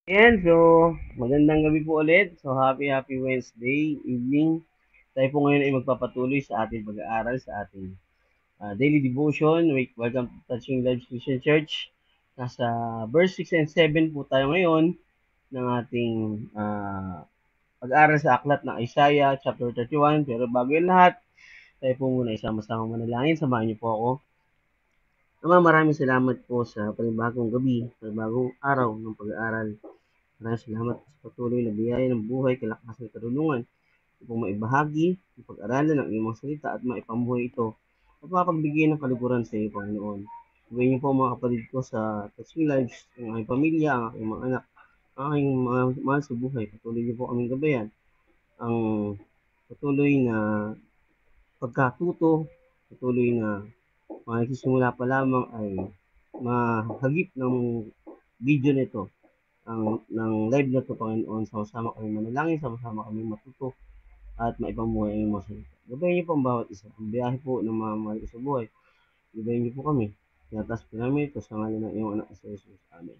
Ayan, so magandang gabi po ulit. So happy Wednesday evening. Tayo po ngayon ay magpapatuloy sa ating pag-aaral sa ating daily devotion. Welcome to Touching Lives Christian Church. Nasa verse 6 and 7 po tayo ngayon ng ating pag-aaral sa aklat ng Isaiah chapter 31. Pero bago yung lahat, tayo po muna isama-sama manalangin. Samahan niyo po ako. Ama, maraming salamat po sa panibagong gabi, panibagong araw ng pag-aaral. Maraming salamat sa patuloy na biyaya ng buhay, kalakasan at karunungan upang maibahagi, ipag-aralan ang iyong mga salita at maipamuhay ito at mapagbigay ng kaliguran sa iyo, Panginoon. Gawin niyo po ang mga kapatid ko sa Touching Lives, ang aking pamilya, ang aking mga anak, ang aking mga mahal sa buhay. Patuloy niyo po kaming gabayan. Ang patuloy na pagkatuto, patuloy na makiksimula pa lamang ay mahagip ng video nito ng live na to, Panginoon. Sama-sama kami manalangin, sama-sama kami matuto at maipamuhay ang mga salita. Gabayan niyo po ang bawat isa. Ang biyahe po ng mga mahal ko sa buhay. Gabayan niyo po kami. Tinatas po namin ito sa ngalan ng iyong anak sa Jesus. Amen.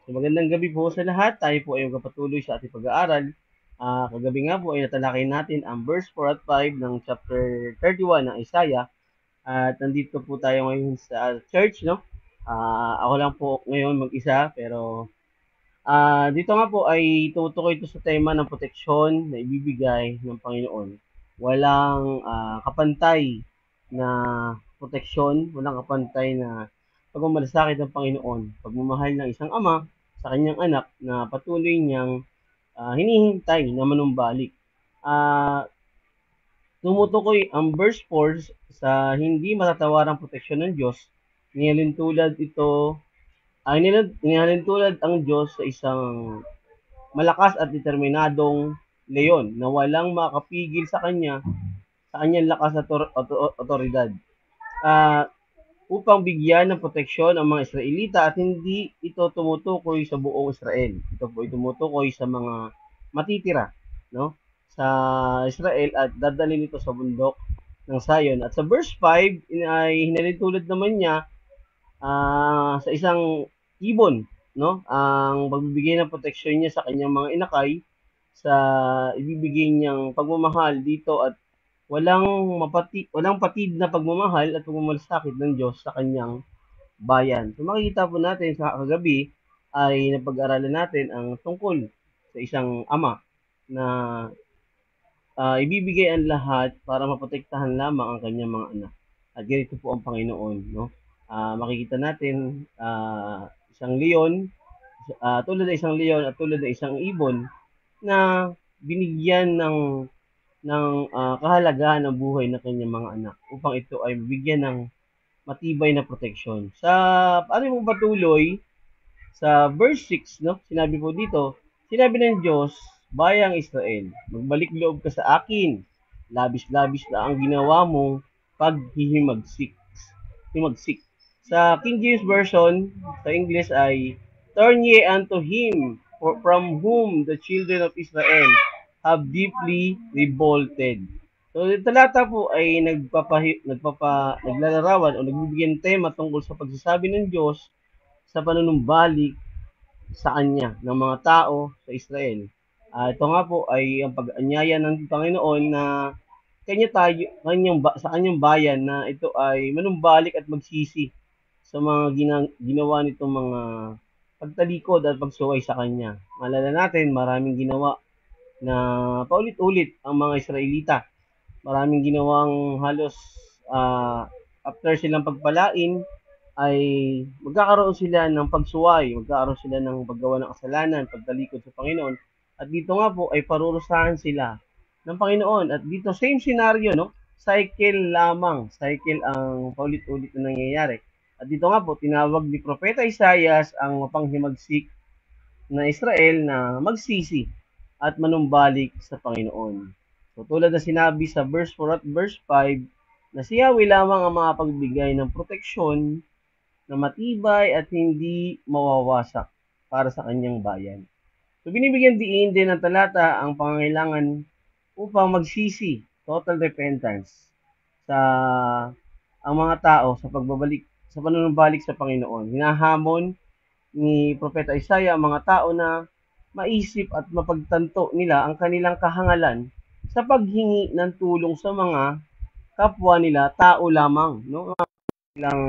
So magandang gabi po sa lahat. Tayo po ay magpatuloy sa ating pag-aaral. Kagabi nga po ay natalakay natin ang verse 4 at 5 ng chapter 31 ng Isaiah. At nandito po tayo ngayon sa church, no? Ako lang po ngayon mag-isa, pero dito nga po ay tutukoy ito sa tema ng proteksyon na ibibigay ng Panginoon. Walang kapantay na proteksyon, walang kapantay na pagmamalasakit ng Panginoon, pagmamahal ng isang ama sa kanyang anak na patuloy niyang hinihintay na manumbalik. Ah, Tumutukoy ang verse 4 sa hindi matatawarang proteksyon ng Diyos. Nihalintulad ito, nihalintulad ang Diyos sa isang malakas at determinadong leyon na walang makapigil sa kanya sa kanyang lakas at otoridad. Uh, Upang bigyan ng proteksyon ang mga Israelita at hindi ito tumutukoy sa buong Israel. Ito po ay tumutukoy sa mga matitira, no? Sa Israel at dadalhin ito sa bundok ng Zion. At sa verse 5 ay hinalintulad naman niya sa isang ibon, no? Ang pagbibigay ng proteksyon niya sa kanyang mga inakay sa ibibigay niyang pagmamahal dito at walang patid na pagmamahal at pagmamalasakit ng Diyos sa kanyang bayan. So makikita po natin sa kagabi ay napag-aralan natin ang tungkol sa isang ama na ibibigay ang lahat para maprotektahan lamang ang kanyang mga anak. At ganito po ang Panginoon, no? Makikita natin isang leon, tulad ng isang leon at tulad ng isang ibon na binigyan ng kahalagahan ng buhay ng kanyang mga anak upang ito ay bigyan ng matibay na proteksyon. Sa ano mo patuloy sa verse 6, no? Sinabi po dito, sinabi ng Diyos, bayang Israel, magbalik loob ka sa akin. Labis-labis na ang ginawa mong paghihimagsik. Himagsik. Sa King James Version, sa English ay, turn ye unto him, from whom the children of Israel have deeply revolted. So, yung talata po ay naglalarawan o nagbibigyan tema tungkol sa pagsasabi ng Diyos sa panunumbalik sa kanya ng mga tao sa Israel. Ito nga po ay ang pag-anyaya ng Panginoon na sa kanyang bayan na ito ay manumbalik at magsisi sa mga ginawa nitong mga pagtalikod at pagsuway sa kanya. Malala natin, maraming ginawa na paulit-ulit ang mga Israelita. Maraming ginawang halos after silang pagpalain ay magkakaroon sila ng pagsuway, magkakaroon sila ng paggawa ng kasalanan, pagtalikod sa Panginoon. At dito nga po ay parurusahan sila ng Panginoon. At dito same scenario, no? Cycle lamang, cycle ang paulit-ulit na nangyayari. At dito nga po tinawag ni Propeta Isaias ang mapanghimagsik na Israel na magsisi at manumbalik sa Panginoon. So tulad na sinabi sa verse 4 at verse 5 na si Yahweh lamang ang makapagbigay ng proteksyon na matibay at hindi mawawasak para sa kanyang bayan. So binibigyan diin din ng talata ang pangangailangan upang magsisi, total repentance sa ang mga tao sa pagbabalik sa panunumbalik sa Panginoon. Hinahamon ni Propeta Isaiah ang mga tao na maisip at mapagtanto nila ang kanilang kahangalan sa paghingi ng tulong sa mga kapwa nila tao lamang, no? Silang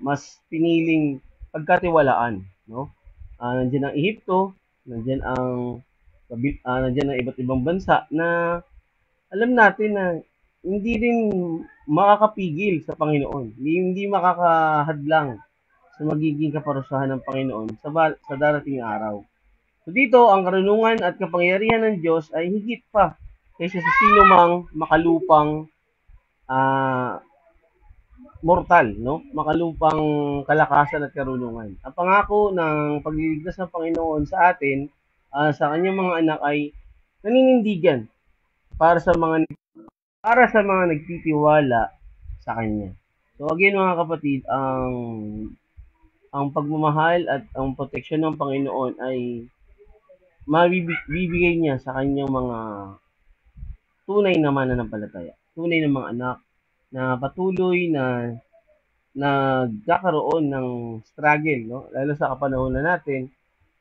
mas piniling pagkatiwalaan, no? Nandiyan ang Ehipto, nandiyan ang nandiyan ang iba't ibang bansa na alam natin na hindi rin makakapigil sa Panginoon, hindi makakahadlang sa magiging kaparusahan ng Panginoon sa darating na araw. So dito, ang karunungan at kapangyarihan ng Diyos ay higit pa kaysa sa sino mang makalupang ah, mortal, no? Makalupang kalakasan at karunungan. Ang pangako ng pagliligtas ng Panginoon sa atin, sa kanyang mga anak ay naninindigan para sa mga nagtitiwala sa kanya. So again mga kapatid, ang pagmamahal at ang proteksyon ng Panginoon ay mabibigay niya sa kanyang mga tunay na mananampalataya, tunay na mga anak na patuloy na nagkakaroon ng struggle, no? Lalo sa kapanahonan natin,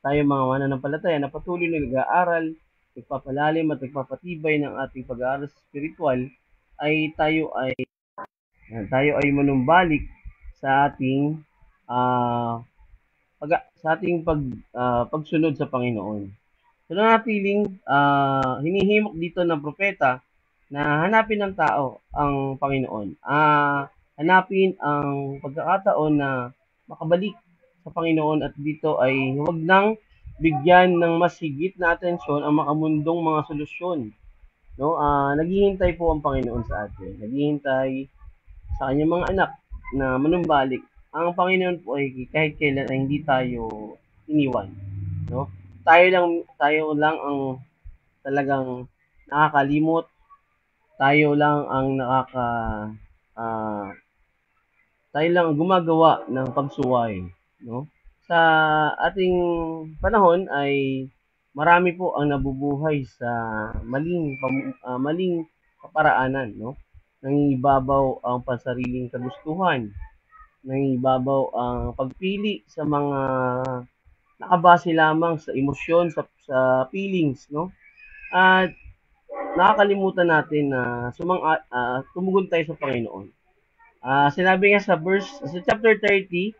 tayo mga mananampalataya na patuloy na nag-aaral, nagpapalalim at nagpapatibay ng ating pag-aaral sa spiritual, ay tayo ay manumbalik sa ating ah, pagsunod sa Panginoon. So nanatiling hinihimok dito ng propeta na hanapin ng tao ang Panginoon. Hanapin ang pagkakataon na makabalik sa Panginoon at dito ay huwag nang bigyan ng mas higit na atensyon ang makamundong mga solusyon. No? Naghihintay po ang Panginoon sa atin. Naghihintay sa kanyang mga anak na manumbalik. Ang Panginoon po ay kahit kailan ay hindi tayo iniwan. No? Tayo lang ang talagang nakakalimot, tayo lang ang ah, tayo lang ang gumagawa ng pagsuway, no? Sa ating panahon ay marami po ang nabubuhay sa maling kaparaanan, no? Nangingibabaw ang pansariling kagustuhan, nangingibabaw ang pagpili sa mga nakabase lamang sa emosyon, sa feelings, no? At nakakalimutan natin na tumugon tayo sa Panginoon. Sinabi nga sa chapter 30,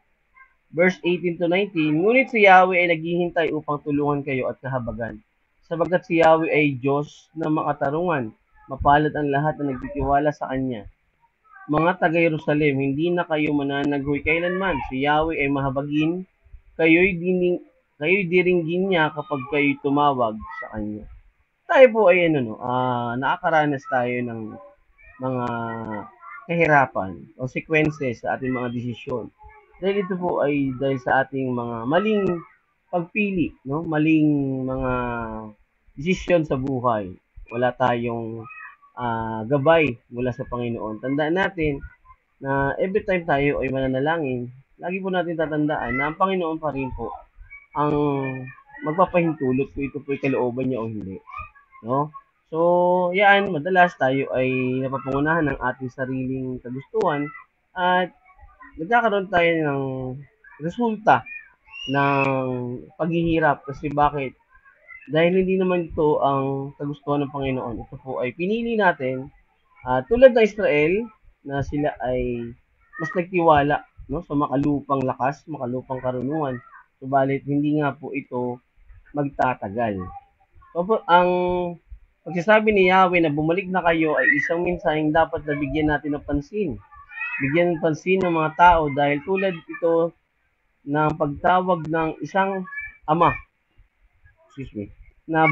verse 18 to 19, ngunit si Yahweh ay naghihintay upang tulungan kayo at kahabagan. Sapagkat si Yahweh ay Diyos na makatarungan, mapalad ang lahat na nagtitiwala sa Kanya. Mga taga-Jerusalem, hindi na kayo mananaghoy kailanman. Si Yahweh ay mahabagin, kayo'y diringgin niya kapag kayo'y tumawag sa Kanya. Tayo po ay nakakaranas tayo ng mga kahirapan, consequences sa ating mga desisyon. Dahil ito po ay dahil sa ating mga maling pagpili, no? Maling mga desisyon sa buhay. Wala tayong gabay mula sa Panginoon. Tandaan natin na every time tayo ay mananalangin, lagi po natin tatandaan na ang Panginoon pa rin po ang magpapahintulot kung ito po ay kalooban niya o hindi. No? So, yan, madalas tayo ay napapangunahan ng ating sariling kagustuhan at nagkakaroon tayo ng resulta ng paghihirap. Kasi bakit? Dahil hindi naman ito ang kagustuhan ng Panginoon. Ito po ay pinili natin tulad ng Israel na sila ay mas nagtiwala, no, sa makalupang lakas, makalupang karunungan. Subalit hindi nga po ito magtatagal. So, ang pagsasabi ni Yahweh na bumalik na kayo ay isang mensaheng dapat na bigyan natin ng pansin. Bigyan ng pansin ng mga tao dahil tulad ito ng pagtawag ng isang ama, excuse me, na ah,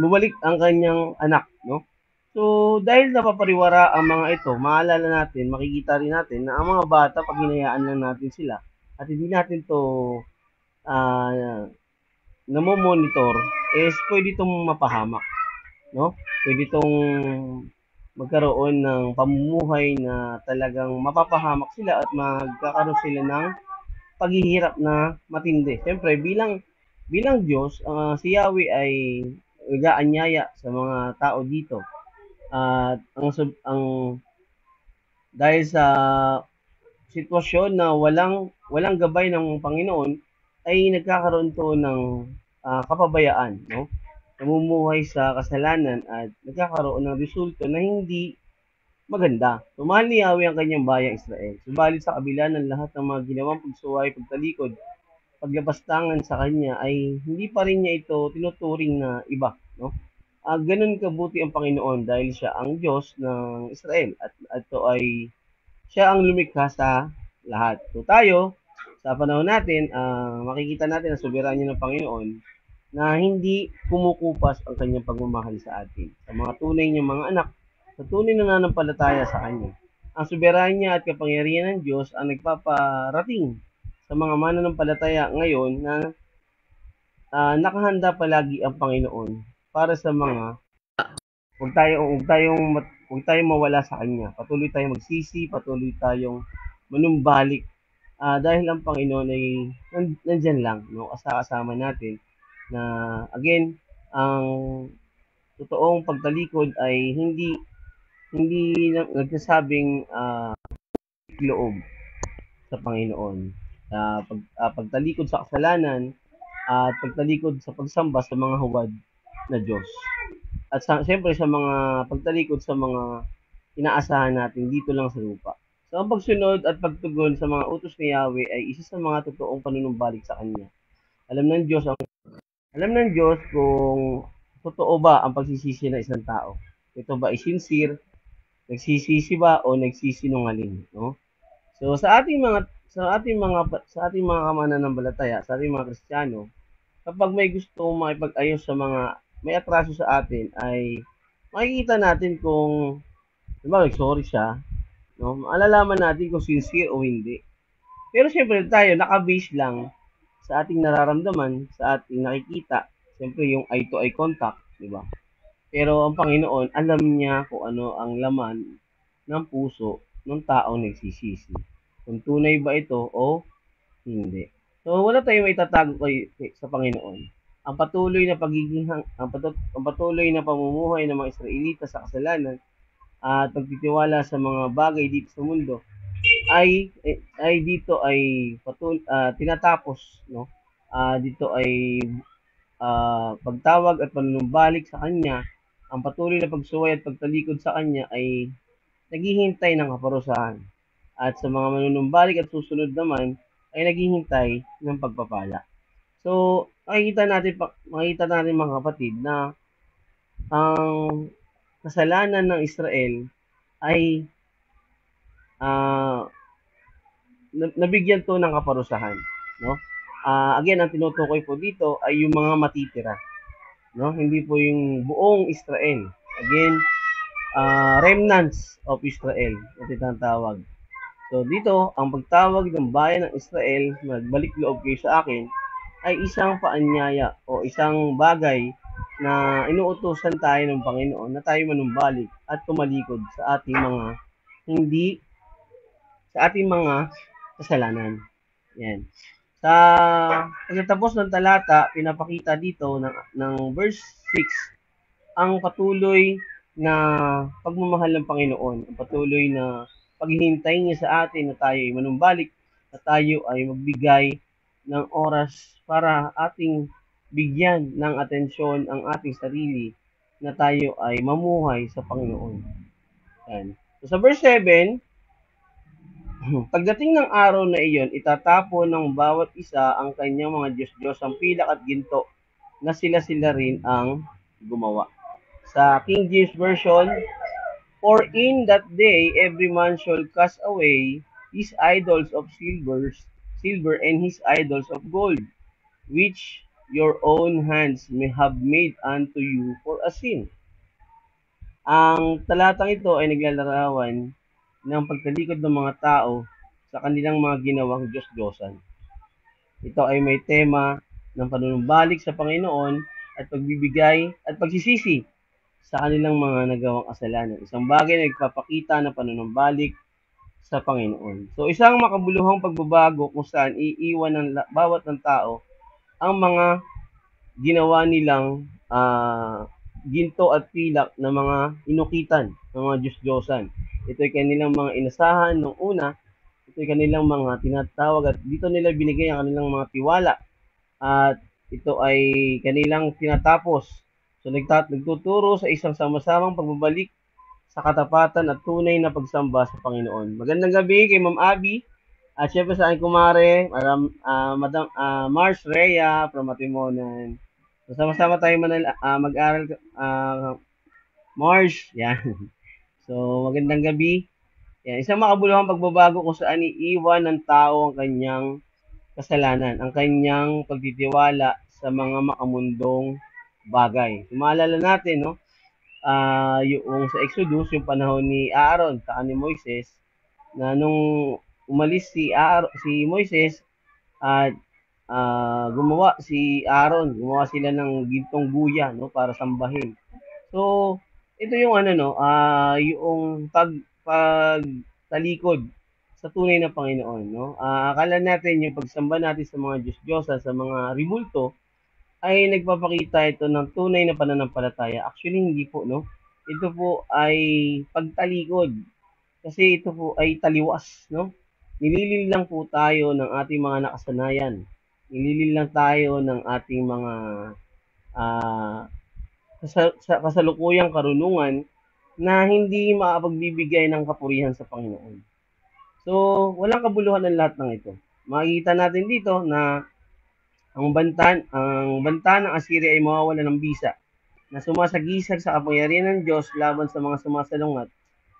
bumalik ang kanyang anak, no? So, dahil napapariwara ang mga ito, maalala natin, makikita rin natin na ang mga bata, pag hinayaan lang natin sila, at hindi natin to ah, namo-monitor, is pwede itong mapahamak, no? Pwede itong magkaroon ng pamumuhay na talagang mapapahamak sila at magkakaroon sila ng paghihirap na matindi. Siyempre, bilang Diyos, si Yahweh ay nag-aanyaya sa mga tao dito. At ang dahil sa sitwasyon na walang gabay ng Panginoon ay nagkakaroon 'to ng, kapabayaan 'no, namumuhay sa kasalanan at nagkakaroon ng resulta na hindi maganda. So, mahal ni Yahweh ang kanyang bayang Israel, subalit sa kabila ng lahat ng mga ginawang pagsuway, pagtalikod, paglapastangan sa kanya ay hindi pa rin niya ito tinuturing na iba 'no. Gano'n kabuti ang Panginoon dahil siya ang Diyos ng Israel at ito ay siya ang lumikha sa lahat. So tayo, sa panahon natin, makikita natin ang soberanya ng Panginoon na hindi kumukupas ang kanyang pagmamahal sa atin, sa mga tunay niyang mga anak, sa tunay na nananampalataya sa Kanya. Ang soberanya at kapangyarihan ng Diyos ang nagpaparating sa mga mananampalataya ngayon na nakahanda palagi ang Panginoon para sa mga huwag tayong mawala sa Kanya. Patuloy tayong magsisi, patuloy tayong manumbalik dahil ang Panginoon ay nandyan lang, no? Kasama natin na again, ang totoong pagtalikod ay hindi hindi nagsasabing loob sa Panginoon. Pagtalikod sa kasalanan at pagtalikod sa pagsamba sa mga huwad na Diyos. At siyempre sa mga pagtalikod sa mga inaasahan natin dito lang sa lupa. So ang pagsunod at pagtugon sa mga utos ni Yahweh ay isa sa mga totoong panunumbalik sa Kanya. Alam ng Diyos ang alam ng Diyos kung totoo ba ang pagsisisi ng isang tao. Ito ba ay sincere, nagsisisi ba o nagsisinungaling, no? So sa ating mga mananampalataya, sa ating mga Kristiyano, kapag may gusto makipag-ayos sa mga may atraso sa atin ay makikita natin kung diba, sorry siya, no? Malalaman natin kung sincere o hindi. Pero siyempre tayo, naka-base lang sa ating nararamdaman, sa ating nakikita. Siyempre yung eye to eye contact, di ba? Pero ang Panginoon, alam niya kung ano ang laman ng puso ng taong nagsisisi. Kung tunay ba ito o hindi. So wala tayong maitatago sa Panginoon. Ang patuloy na pamumuhay ng mga Israelita sa kasalanan at pagtitiwala sa mga bagay dito sa mundo ay dito ay tinatapos, no? Dito ay pagtawag at panunumbalik sa kanya, ang patuloy na pagsuway at pagtalikod sa kanya ay naghihintay ng kaparusahan. At sa mga manunumbalik at susunod naman ay naghihintay ng pagpapala. So, makikita natin mga kapatid na ang kasalanan ng Israel ay nabigyan to ng kaparusahan, no? Again, ang tinutukoy po dito ay yung mga matitira, no? Hindi po yung buong Israel. Again, remnants of Israel, ito tinatawag. So dito, ang pagtawag ng bayan ng Israel, magbalik loob kayo sa akin, ay isang paanyaya o isang bagay na inuutusan tayo ng Panginoon na tayo manumbalik at tumalikod sa ating mga kasalanan. Yan. Sa pagkatapos ng talata, pinapakita dito ng verse 6 ang patuloy na pagmamahal ng Panginoon, ang patuloy na paghihintay niya sa atin na tayo ay manumbalik, na tayo ay magbigay ng oras para ating bigyan ng atensyon ang ating sarili na tayo ay mamuhay sa Panginoon. Yan. So, sa verse 7, pagdating ng araw na iyon, itatapon ng bawat isa ang kanyang mga Diyos-Diyos ang pilak at ginto na sila-sila rin ang gumawa. Sa King James Version, for in that day every man shall cast away his idols of silver and his idols of gold, which your own hands may have made unto you for a sin. Ang talatang ito ay naglalarawan ng pagtalikod ng mga tao sa kanilang mga ginawang Diyos-Diyosan. Ito ay may tema ng panunumbalik sa Panginoon at pagbibigay at pagsisisi sa kanilang mga nagawang kasalanan. Isang bagay na nagpapakita ng panunumbalik sa Panginoon. So isang makabuluhang pagbabago kung saan iiwan ng bawat ng tao ang mga ginawa nilang ginto at pilak na mga inukitan ng mga Diyos-Diyosan. Ito ay kanilang mga inasahan nung una. ito'y kanilang mga tinatawag at dito nila binigay ang kanilang mga tiwala at ito ay kanilang tinatapos. So nagtuturo sa isang sama-samang pagbabalik sa katapatan at tunay na pagsamba sa Panginoon. Magandang gabi kay Ma'am Abby at syempre sa aking kumare, Madam Mars Rhea from Matimonan. So sama-sama tayo mag-aral, Mars, yan. So magandang gabi. Yan, isang makabuluhang pagbabago kung saan iiwan ng tao ang kanyang kasalanan, ang kanyang pagtitiwala sa mga makamundong bagay. So, maalala natin, no? Yung sa Exodus, yung panahon ni Aaron at ni Moises, na nung umalis si Moises at gumawa si Aaron, gumawa sila ng gintong guya, no, para sambahin. So, ito yung ano, no, yung pagtalikod sa tunay na Panginoon, no. Akala natin yung pagsamba natin sa mga Diyos-Diyosan, sa mga rimulto, ay nagpapakita ito ng tunay na pananampalataya. Actually, hindi po, no. Ito po ay pagtalikod kasi ito po ay taliwas, no. Nililin lang po tayo ng ating mga nakasanayan. Nililin lang tayo ng ating mga ah, sa kasalukuyang karunungan na hindi makapagbibigay ng kapurihan sa Panginoon. So, walang kabuluhan ang lahat ng ito. Makikita natin dito na ang banta ng Assyria ay mawawala ng bisa na sumasagisag sa kapangyarihan ng Diyos laban sa mga sumasalungat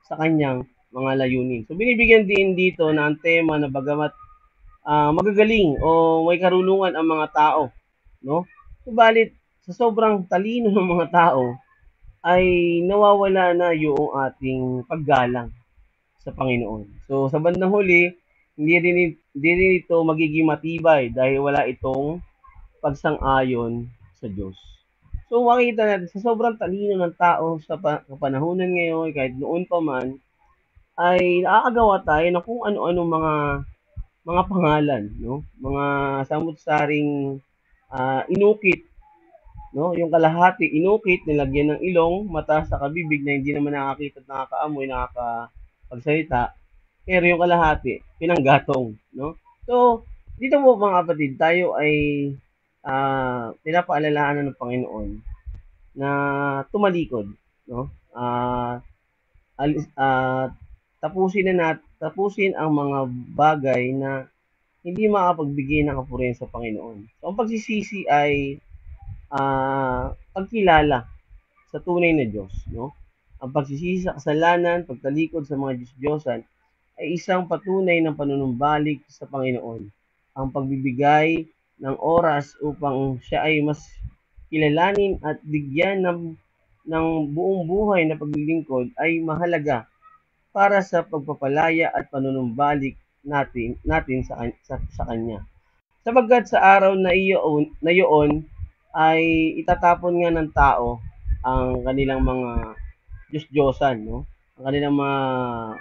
sa kanyang mga layunin. So, binibigyan din dito na ang tema na bagamat magagaling o may karunungan ang mga tao, no? Subalit, sa sobrang talino ng mga tao, ay nawawala na yung ating paggalang sa Panginoon. So sa bandang huli, hindi rin ito magiging matibay dahil wala itong pagsang-ayon sa Diyos. So makita natin sa sobrang talino ng tao sa kapanahunan ngayon, kahit noon pa man, ay nakakagawa tayo ng kung ano-ano mga pangalan, no? Mga samut-saring inukit, no? Yung kalahati inukit, nilagyan ng ilong, mata sa kabibig na hindi naman nakakita at nakakaamoy, nakakapagsalita. Pero yung kalahati, pinanggatong, no? So, dito po mga kapatid, tayo ay pinapaalalahanan ng Panginoon na tumalikod, no? Tapusin ang mga bagay na hindi makapagbigay ng kapurihan sa Panginoon. So, ang pagsisisi ay pagkilala sa tunay na Diyos, no? Ang pagsisisi sa kasalanan, pagtalikod sa mga Diyos-Diyosan ay isang patunay ng panunumbalik sa Panginoon. Ang pagbibigay ng oras upang siya ay mas kilalanin at bigyan ng buong buhay na paglilingkod ay mahalaga para sa pagpapalaya at panunumbalik natin sa Kanya. Sapagkat sa araw na iyon ay itatapon nga ng tao ang kanilang mga Diyos-Diyosan, no? Ang kanilang mga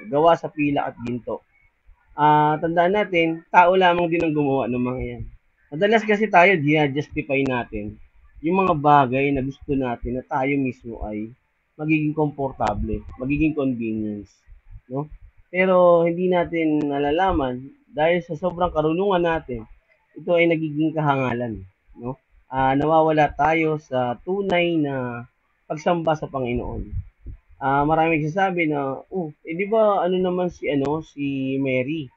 gawa sa pila at ginto. Tandaan natin, tao lamang din ang gumawa ng mga yan. Madalas kasi tayo justify natin yung mga bagay na gusto natin na tayo mismo ay magiging komportable, magiging convenience, no? Pero hindi natin nalalaman dahil sa sobrang karunungan natin, ito ay nagiging kahangalan, no? Nawawala tayo sa tunay na pagsamba sa Panginoon. Maraming nagsasabi na, di ba ano naman si Mary?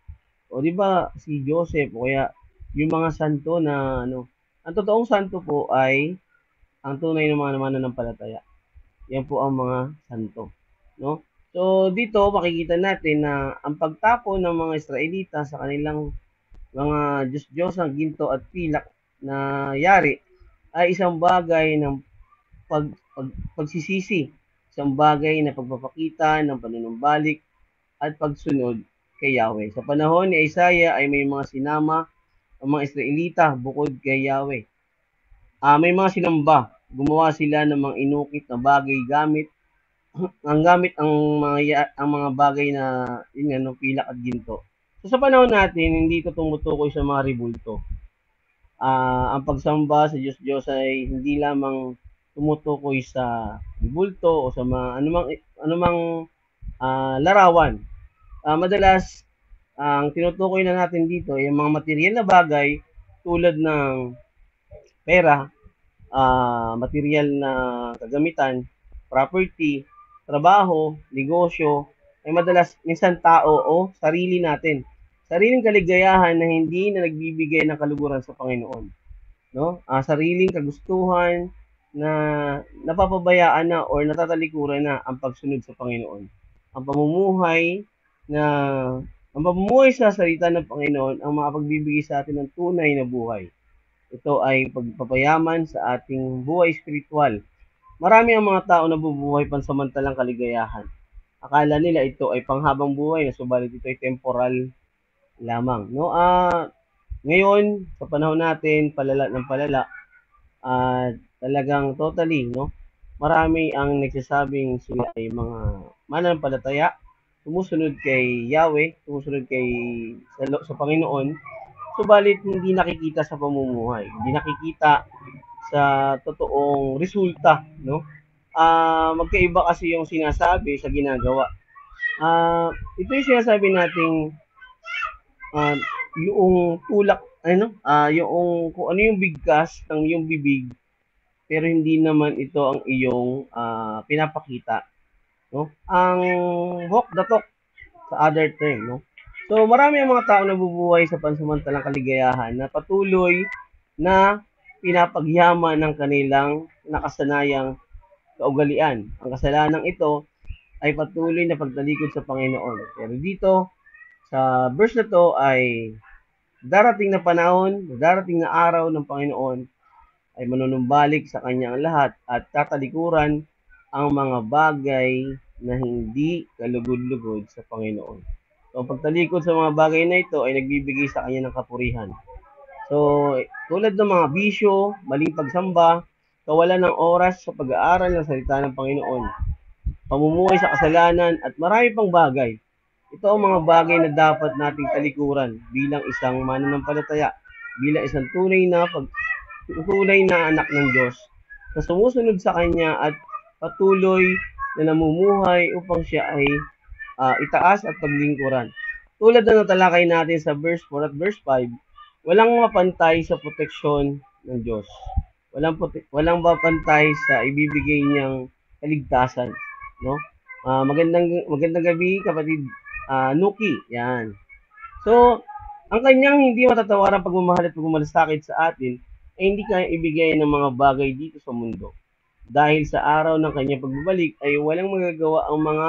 O di ba si Joseph o kaya yung mga santo na ang totoong santo po ay ang tunay na mga mananampalataya. Yan po ang mga santo, no? So dito makikita natin na ang pagtapon ng mga Israelita sa kanilang mga Diyos-Diyos ng ginto at pilak na yari ay isang bagay ng pagsisisi, isang bagay na pagpapakita ng panunumbalik at pagsunod kay Yahweh. Sa panahon ni Isaiah ay may mga sinama ang mga Israelita bukod kay Yahweh. May mga sinamba, gumawa sila ng mga inukit na bagay gamit ang mga bagay na yun nga, pilak at ginto. So sa panahon natin, hindi ito tumutukoy sa mga ribulto. Ang pagsamba sa Diyos ay hindi lamang tumutukoy sa ribulto o sa mga anumang larawan. Madalas ang tinutukoy na natin dito ay yung mga material na bagay tulad ng pera, material na kagamitan, property, trabaho, negosyo, ay madalas minsan tao o sarili natin. Sariling kaligayahan na hindi na nagbibigay ng kaluguran sa Panginoon, no? Sariling kagustuhan na napapabayaan na or natatalikuran na ang pagsunod sa Panginoon. Ang pamumuhay na ang pamumuhay sa salita ng Panginoon ang makapagbibigay sa atin ng tunay na buhay. Ito ay pagpapayaman sa ating buhay espiritual. Marami ang mga tao na bubuhay pansamantalang kaligayahan. Akala nila ito ay panghabang buhay na subalit ito ay temporal lamang. No? Ngayon, sa panahon natin, palala ng palala, talagang totally, no? Marami ang nagsasabing sila ay mga mananampalataya, sumusunod kay Yahweh, sumusunod sa Panginoon, subalit hindi nakikita sa pamumuhay, hindi nakikita sa totoong resulta, no? Magkaiba kasi yung sinasabi sa ginagawa. Ito yung sinasabi nating uh, yung tulak, yung kung ano yung bigkas ng yung bibig, pero hindi naman ito ang iyong pinapakita, no? Ang walk the talk sa other term, no? So marami ang mga tao na nabubuhay sa pansamantalang kaligayahan na patuloy na pinapagyaman ng kanilang nakasanayang kaugalian. Ang kasalanang ito ay patuloy na pagtalikod sa Panginoon. Pero dito, sa verse na to ay darating na panahon, darating na araw ng Panginoon ay manunumbalik sa kanya ang lahat at tatalikuran ang mga bagay na hindi kalugod-lugod sa Panginoon. So, ang pagtalikod sa mga bagay na ito ay nagbibigay sa kanya ng kapurihan. So, tulad ng mga bisyo, maling pagsamba, kawalan ng oras sa pag-aaral ng salita ng Panginoon, pamumuhay sa kasalanan, at marami pang bagay. Ito ang mga bagay na dapat nating talikuran bilang isang mananampalataya, bilang isang tunay na anak ng Diyos na sumusunod sa Kanya at patuloy na namumuhay upang siya ay itaas at paglingkuran. Tulad na natalakay natin sa verse 4 at verse 5, walang mapantay sa proteksyon ng Diyos. Walang mapantay sa ibibigay niyang kaligtasan, no? Magandang gabi, kapatid Nuki. Yan. So, ang kanyang hindi matatawarang pagmamahal at pagmamalasakit sa atin ay hindi kaya ibigay ng mga bagay dito sa mundo. Dahil sa araw ng kanyang pagbabalik ay walang magagawa ang mga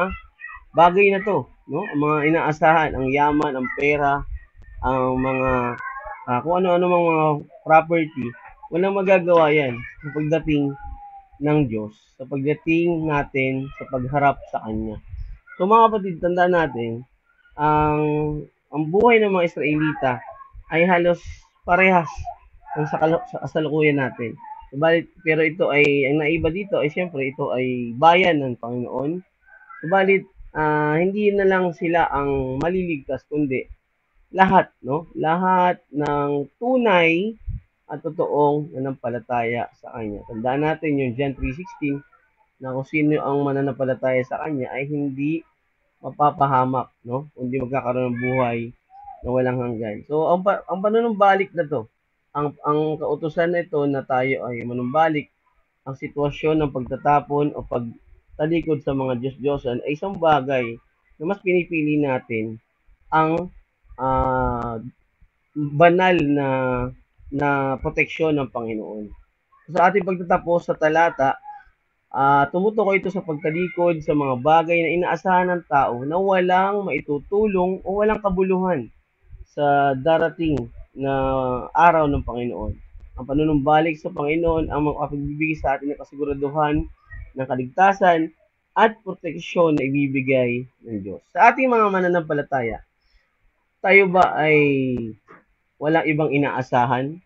bagay na to, no? Ang mga inaasahan, ang yaman, ang pera, ang mga kung ano-ano mga property, walang magagawa yan sa pagdating ng Diyos, sa pagdating natin sa pagharap sa Kanya. So mga kapatid, tandaan natin, ang ang buhay ng mga Israelita ay halos parehas sa kasalukuyan natin. Subalit, pero ito ay, ang naiba dito ay siyempre ito ay bayan ng Panginoon. Subalit, hindi na lang sila ang maliligtas, kundi lahat, no? Lahat ng tunay at totoong nanampalataya sa Kanya. Tandaan natin yung John 3:16 na kung sino ang mananampalataya sa Kanya ay hindi mapapahamak, no? Kundi magkakaroon ng buhay na walang hanggan. So, ang panunumbalik na to, ang kautusan na ito na tayo ay manumbalik, ang sitwasyon ng pagtatapon o pagtalikod sa mga Diyos-Diyosan ay isang bagay na mas pinipili natin ang ah, banal na proteksyon ng Panginoon. Sa ating pagtatapos sa talata, tumutukoy ito sa pagtalikod sa mga bagay na inaasahan ng tao na walang maitutulong o walang kabuluhan sa darating na araw ng Panginoon. Ang panunumbalik sa Panginoon ang makapagbibigay sa atin ng kasiguraduhan ng kaligtasan at proteksyon na ibibigay ng Diyos. Sa ating mga mananampalataya, tayo ba ay walang ibang inaasahan?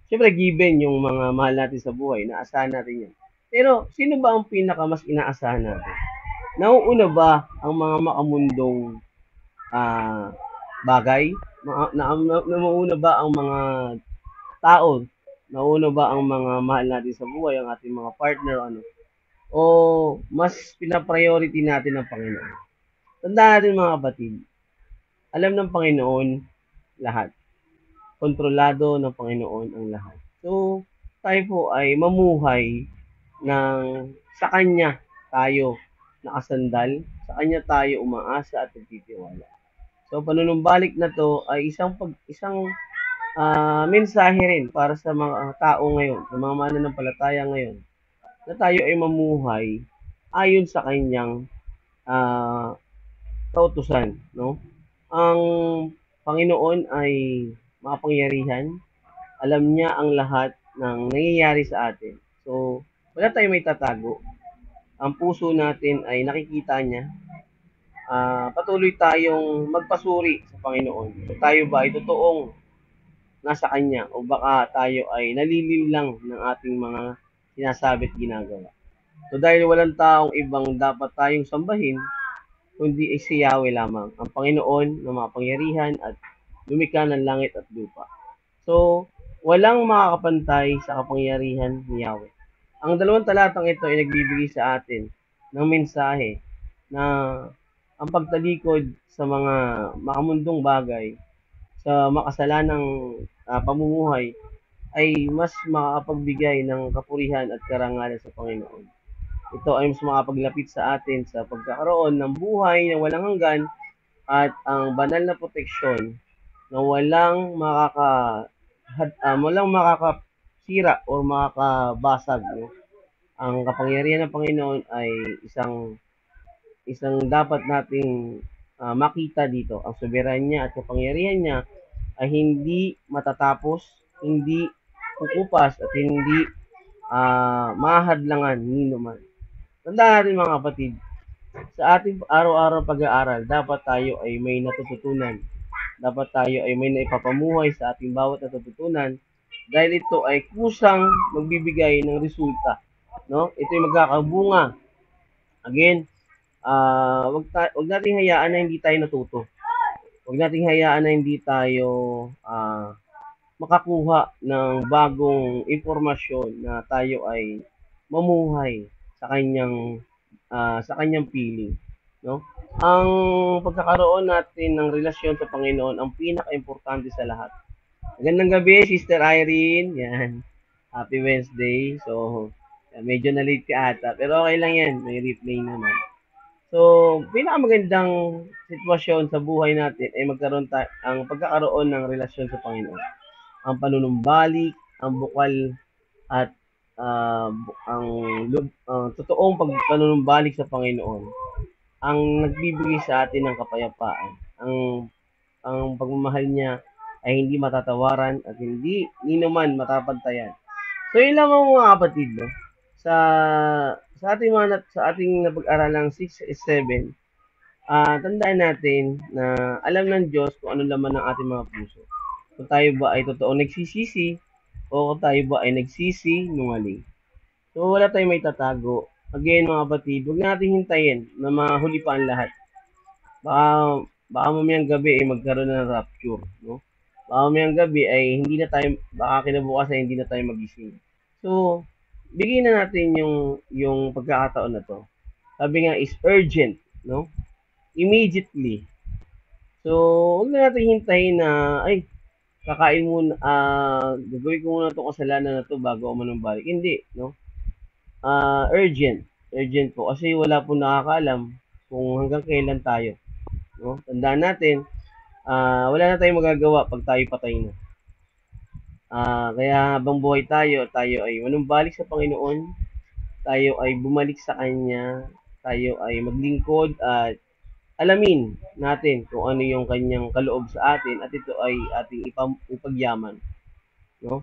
Siyempre, given yung mga mahal natin sa buhay, inaasahan natin yan. Pero, sino ba ang pinaka mas inaasahan natin? Nauuna ba ang mga makamundong bagay? Nauuna ba ang mga tao? Nauuna ba ang mga mahal natin sa buhay, ang ating mga partner, ano? O mas pinapriority natin ang Panginoon? Tandaan natin mga kapatid, Alam ng Panginoon lahat. Kontrolado ng Panginoon ang lahat. So, tayo po ay mamuhay ng sa Kanya tayo nakasandal, sa Kanya tayo umaasa at nagtitiwala. So, panunumbalik na to ay isang mensahe rin para sa mga tao ngayon, sa mga mananampalataya ngayon, na tayo ay mamuhay ayon sa Kanyang ah, kautusan, no? Ang Panginoon ay makapangyarihan, alam niya ang lahat ng nangyayari sa atin. So, wala tayong may tatago. Ang puso natin ay nakikita niya. Patuloy tayong magpasuri sa Panginoon. So, tayo ba ay totoong nasa Kanya o baka tayo ay naliliw lang ng ating mga sinasabi at ginagawa. So, dahil walang taong ibang dapat tayong sambahin, kundi ay si Yahweh lamang, ang Panginoon na makapangyarihan at lumikha ng langit at lupa. So, walang makakapantay sa kapangyarihan ni Yahweh. Ang dalawang talatang ito ay nagbibigay sa atin ng mensahe na ang pagtalikod sa mga makamundong bagay, sa makasalanang pamumuhay, ay mas makakapagbigay ng kapurihan at karangalan sa Panginoon. Ito ay mas makapaglapit sa atin sa pagkakaroon ng buhay na walang hanggan at ang banal na proteksyon na walang makakasira o makakabasag, no? Ang kapangyarihan ng Panginoon ay isang isang dapat nating makita dito. Ang soberanya at kapangyarihan niya ay hindi matatapos, hindi kukupas at hindi mahadlangan ni naman. Tandaan natin mga kapatid, sa ating araw-araw pag-aaral, dapat tayo ay may natututunan. Dapat tayo ay may naipapamuhay sa ating bawat natututunan dahil ito ay kusang magbibigay ng resulta. No? Ito ay magkakabunga. Again, wag nating hayaan na hindi tayo natuto. Wag nating hayaan na hindi tayo makakuha ng bagong impormasyon na tayo ay mamuhay sa kanyang piling, no? Ang pagkakaroon natin ng relasyon sa Panginoon ang pinaka-importante sa lahat. Magandang gabi, Sister Irene. Yan. Happy Wednesday. So, medyo na-late ka ata. Pero okay lang yan. May replay naman. So, pinakamagandang sitwasyon sa buhay natin ay ang pagkakaroon ng relasyon sa Panginoon. Ang panunumbalik, ang bukal at ang totoong panunumbalik sa Panginoon ang nagbibigay sa atin ng kapayapaan. Ang pagmamahal niya ay hindi matatawaran at hindi naman matapantayan. So, yun lang mga kapatid, no? Sa sa ating napag-aralang 6 is 7, tandaan natin na alam ng Diyos kung ano laman ng ating mga puso. Kung tayo ba ay totoong nagsisisi o kung tayo ba ay nagsisinungaling. So, wala tayong may tatago. Again, mga kapatid, huwag natin hintayin na mahuli pa ang lahat. Baka mamayang gabi ay magkaroon na ng rapture, no? Baka mamayang gabi ay baka kinabukasan ay hindi na tayo magising. So, bigyan na natin yung pagkakataon na to. Sabi nga is urgent, no? Immediately. So, huwag na natin hintayin na, kakain muna, gagawin ko muna itong kasalanan na to bago ako manumbalik. Hindi, no? Urgent. Urgent po. Kasi wala po nakakaalam kung hanggang kailan tayo. No? Tandaan natin, wala na tayong magagawa pag tayo patay na. Kaya habang buhay tayo ay manumbalik sa Panginoon, tayo ay bumalik sa Kanya, tayo ay maglingkod at alamin natin kung ano yung Kanyang kaloob sa atin at ito ay ating ipagyaman. No?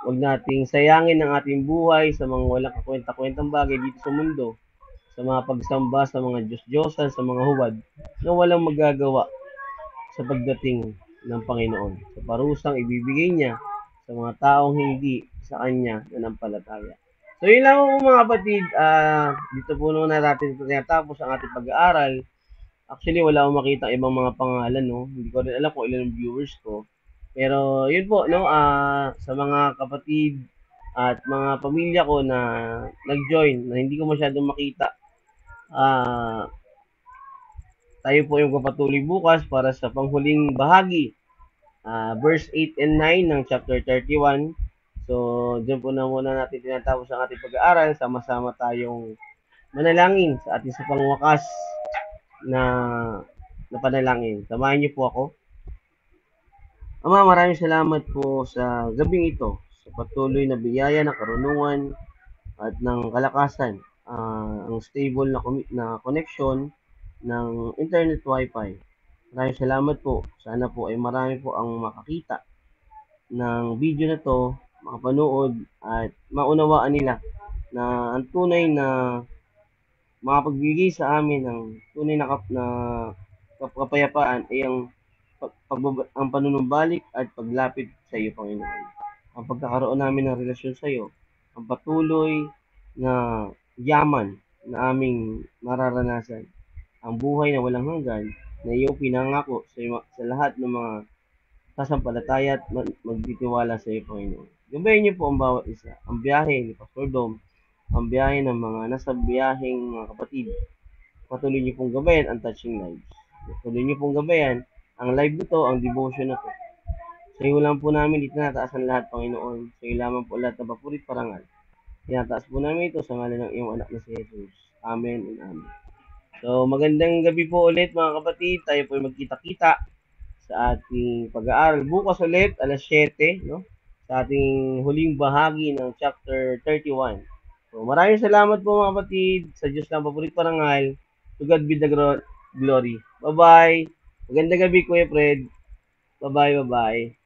Huwag nating sayangin ang ating buhay sa mga walang kakwenta-kwentang bagay dito sa mundo, sa mga pagsamba sa mga Diyos-Diyosan, sa mga huwad, na walang magagawa sa pagdating ng Panginoon, sa parusang ibibigay niya sa mga taong hindi sa Kanya nanampalataya. So yun lang po mga kapatid, dito po muna natin tinatapos ang ating pag-aaral. Actually, wala akong makita ibang mga pangalan, no? Hindi ko rin alam kung ilan ang viewers ko. Pero yun po, no, sa mga kapatid at mga pamilya ko na nag-join, na hindi ko masyadong makita, tayo po yung papatuloy bukas para sa panghuling bahagi, verse 8 and 9 ng chapter 31. So, dyan po na muna natin tinatapos ang ating pag-aaral. Sama-sama tayong manalangin sa ating sa pangwakas na, na panalangin. Samahan niyo po ako. Ama, maraming salamat po sa gabing ito, sa patuloy na biyaya ng karunungan at ng kalakasan, ang stable na connection ng internet wifi. Maraming salamat po. Sana po ay marami po ang makakita ng video na to, makapanood at maunawaan nila na ang tunay na makapagbigay sa amin ng tunay na kapayapaan ay ang panunumbalik at paglapit sa iyo, Panginoon. Ang pagkakaroon namin ng relasyon sa iyo, ang patuloy na yaman na aming mararanasan, ang buhay na walang hanggan na iyong pinangako sa lahat ng mga sasampalataya at magtitiwala sa iyo, Panginoon. Gabayan niyo po ang bawat isa. Ang biyahe ni Pastor Dom, ang biyahe ng mga nasa biyaheng mga kapatid. Patuloy niyo pong gabayan ang touching lives. Patuloy niyo pong gabayan ang live nito, ang devotion na to. Sa iyo lang po namin itinataas ang lahat, Panginoon. Sa iyo lamang po lahat ng papurit parangal. Tinataas po namin ito sa ngalan ng iyong anak na si Jesus. Amen and amen. So, magandang gabi po ulit mga kapatid. Tayo po ay magkita-kita sa ating pag-aaral. Bukas ulit, alas 7, no? Sa ating huling bahagi ng chapter 31. So, maraming salamat po mga kapatid. Sa Diyos lang papurit parangal. To God be the glory. Bye-bye. Magandang gabi, Kuya Fred. Bye-bye, bye-bye.